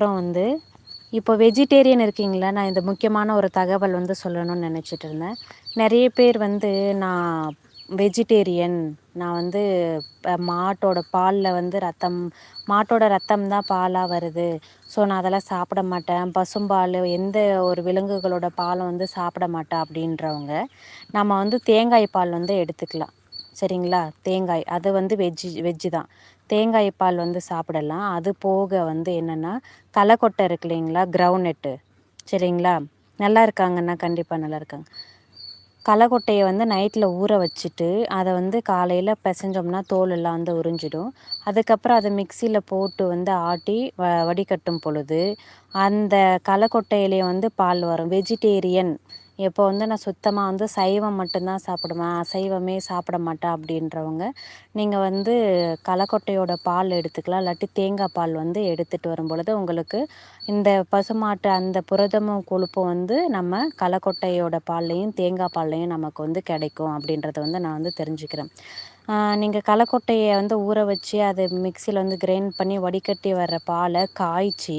அப்புறம் வந்து இப்போ வெஜிடேரியன் இருக்கீங்களா, நான் இந்த முக்கியமான ஒரு தகவல் வந்து சொல்லணும்னு நினச்சிட்டு இருந்தேன். நிறைய பேர் வந்து நான் வெஜிடேரியன், நான் வந்து மாட்டோட பாலில் வந்து மாட்டோட ரத்தம் தான் பாலாக வருது, ஸோ நான் அதெல்லாம் சாப்பிட மாட்டேன், பசும்பால் எந்த ஒரு விலங்குகளோட பாலும் வந்து சாப்பிட மாட்டேன் அப்படின்றவங்க நம்ம வந்து தேங்காய் பால் வந்து எடுத்துக்கலாம். சரிங்களா? தேங்காய் அது வந்து வெஜ்ஜு தான். தேங்காய் பால் வந்து சாப்பிடலாம். அது போக வந்து என்னென்னா, கல்லக்கொட்டை இருக்கு இல்லைங்களா? கிரவுண்ட்நட்டு. சரிங்களா? நல்லா இருக்காங்கண்ணா, கண்டிப்பாக நல்லா இருக்காங்க. கல்லக்கொட்டைய வந்து நைட்டில் ஊற வச்சுட்டு, அதை வந்து காலையில் பிசைஞ்சோம்னா தோல் எல்லாம் வந்து உறிஞ்சிடும். அதுக்கப்புறம் அதை மிக்சியில் போட்டு வந்து ஆட்டி வடிகட்டும் பொழுது, அந்த கல்லக்கொட்டையிலேயே வந்து பால் வரும். வெஜிடேரியன் இப்போ வந்து நான் சுத்தமாக வந்து சைவம் மட்டும்தான் சாப்பிடுவேன், அசைவமே சாப்பிட மாட்டேன் அப்படின்றவங்க, நீங்கள் வந்து கல்லக்கொட்டையோட பால் எடுத்துக்கலாம். இல்லாட்டி தேங்காய் பால் வந்து எடுத்துகிட்டு வரும்பொழுது உங்களுக்கு இந்த பசுமாட்டு அந்த புரதமும் கொழுப்பும் வந்து நம்ம கல்லக்கொட்டையோட பால்லையும் தேங்காய் பால்லையும் நமக்கு வந்து கிடைக்கும் அப்படின்றத வந்து நான் வந்து தெரிஞ்சுக்கிறேன். நீங்கள் கல்லக்கொட்டைய வந்து ஊற வச்சு அதை மிக்சியில் வந்து கிரைண்ட் பண்ணி வடிகட்டி வர்ற பாலை காய்ச்சி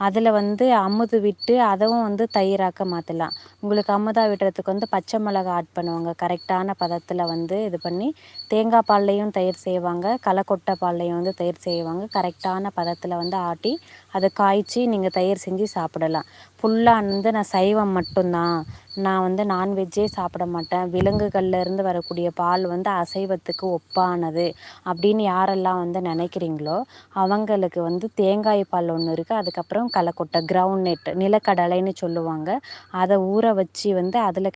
அதில் வந்து அமுது விட்டு அதுவும் வந்து தயிராக்க மாற்றலாம். உங்களுக்கு அமுதா விடுறதுக்கு வந்து பச்சை மிளகா ஆட் பண்ணுவாங்க. கரெக்டான பதத்தில் வந்து இது பண்ணி தேங்காய் பால்லையும் தயிர் செய்வாங்க, கல்லக்கொட்டை பால்லையும் வந்து தயிர் செய்வாங்க. கரெக்டான பதத்தில் வந்து ஆட்டி அதை காய்ச்சி நீங்கள் தயிர் செஞ்சு சாப்பிடலாம். ஃபுல்லாக வந்து நான் சைவம் மட்டும்தான், நான் வந்து நான்வெஜ்ஜே சாப்பிட மாட்டேன், விலங்குகள்லேருந்து வரக்கூடிய பால் வந்து அசைவத்துக்கு ஒப்பானது அப்படின்னு யாரெல்லாம் வந்து நினைக்கிறீங்களோ அவங்களுக்கு வந்து தேங்காய் பால் ஒன்று இருக்குது. அதுக்கப்புறம் கல்லக்கொட்டை கிரவுண்ட்நட் நிலக்கடலைன்னு சொல்லுவாங்க, அதை ஊற வச்சு வந்து அதில்